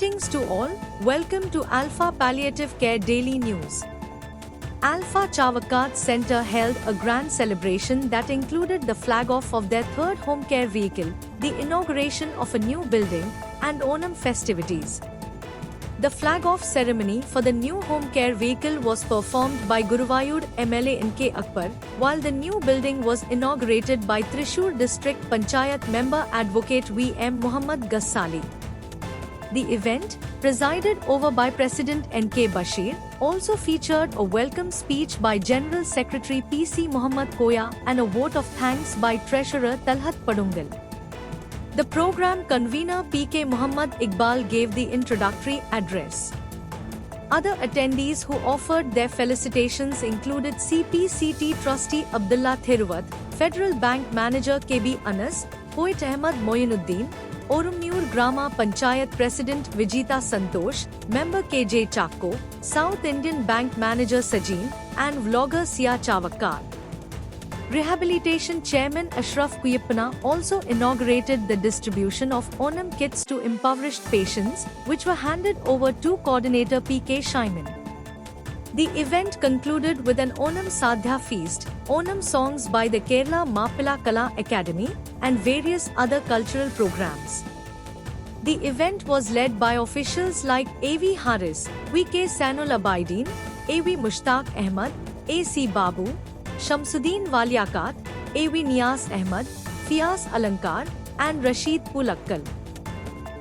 Greetings to all, welcome to Alpha Palliative Care Daily News. Alpha Chavakat Center held a grand celebration that included the flag-off of their third home care vehicle, the inauguration of a new building, and Onam festivities. The flag-off ceremony for the new home care vehicle was performed by Guruvayur MLA N.K. Akbar, while the new building was inaugurated by Thrissur District Panchayat member Advocate V.M. Muhammad Ghassali. The event, presided over by President N.K. Bashir, also featured a welcome speech by General Secretary P.C. Muhammad Koya and a vote of thanks by Treasurer Talhat Padungal. The program convener P.K. Muhammad Iqbal gave the introductory address. Other attendees who offered their felicitations included CPCT Trustee Abdullah Thiruvat, Federal Bank Manager K.B. Anas, Poet Ahmad Moinuddin, Orumnur Grama Panchayat President Vijita Santosh, Member K.J. Chakko, South Indian Bank Manager Sajeen, and vlogger Sia Chavakat. Rehabilitation Chairman Ashraf Kuyappana also inaugurated the distribution of Onam kits to impoverished patients, which were handed over to Coordinator P.K. Shaiman. The event concluded with an Onam Sadhya feast, Onam songs by the Kerala Mappila Kala Academy, and various other cultural programs. The event was led by officials like A.V. Haris, V.K. Sanul Abidin, A.V. Mushtaq Ahmad, A.C. Babu, Shamsuddin Waliakat, A.V. Niyas Ahmad, Fiaz Alankar, and Rashid Pulakkal.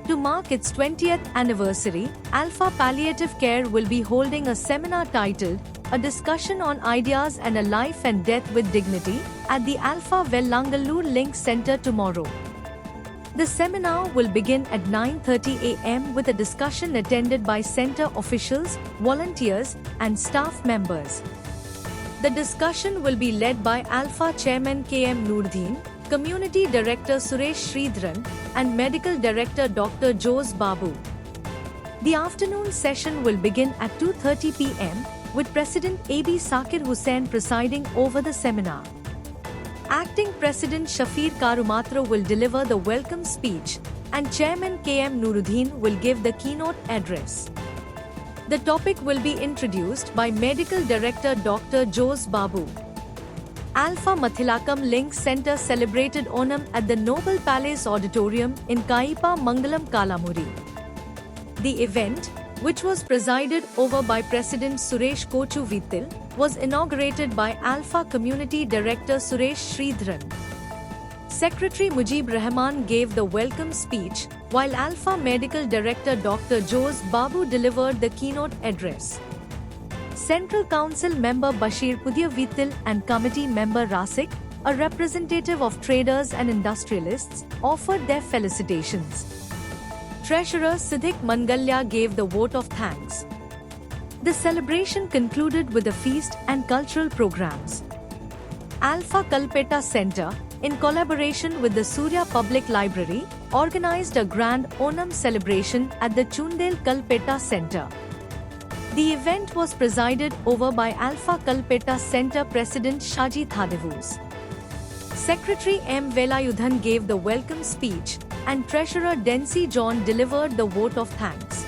To mark its 20th anniversary, Alpha Palliative Care will be holding a seminar titled A Discussion on Ideas and a Life and Death with Dignity at the Alpha Vellangalur Link Center tomorrow. The seminar will begin at 9:30 a.m. with a discussion attended by center officials, volunteers, and staff members. The discussion will be led by Alpha Chairman K.M. Noordin, Community Director Suresh Sridharan, and Medical Director Dr. Jose Babu. The afternoon session will begin at 2:30 p.m. with President A.B. Zakir Hussain presiding over the seminar. Acting President Shafir Karumatra will deliver the welcome speech, and Chairman K.M. Nuruddin will give the keynote address. The topic will be introduced by Medical Director Dr. Jose Babu. Alpha Mathilakam Link Center celebrated Onam at the Noble Palace Auditorium in Kaipa Mangalam Kalamuri. The event, which was presided over by President Suresh Kochu Vittil, was inaugurated by Alpha Community Director Suresh Sridharan. Secretary Mujib Rahman gave the welcome speech, while Alpha Medical Director Dr. Jose Babu delivered the keynote address. Central Council member Bashir Pudia Vittil and committee member Rasik, a representative of traders and industrialists, offered their felicitations. Treasurer Siddiq Mangalya gave the vote of thanks. The celebration concluded with a feast and cultural programs. Alpha Kalpetta Center, in collaboration with the Surya Public Library, organized a grand Onam celebration at the Chundel Kalpetta Center. The event was presided over by Alpha Kalpetta Center President Shaji Thadevus. Secretary M. Velayudhan gave the welcome speech, and Treasurer Densi John delivered the vote of thanks.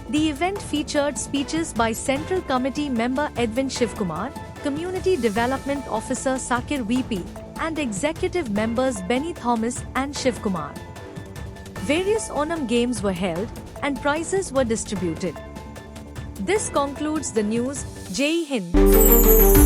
The event featured speeches by Central Committee member Edwin Shivkumar, Community Development Officer Sakir VP, and executive members Benny Thomas and Shivkumar. Various Onam games were held, and prizes were distributed. This concludes the news. Jai Hind.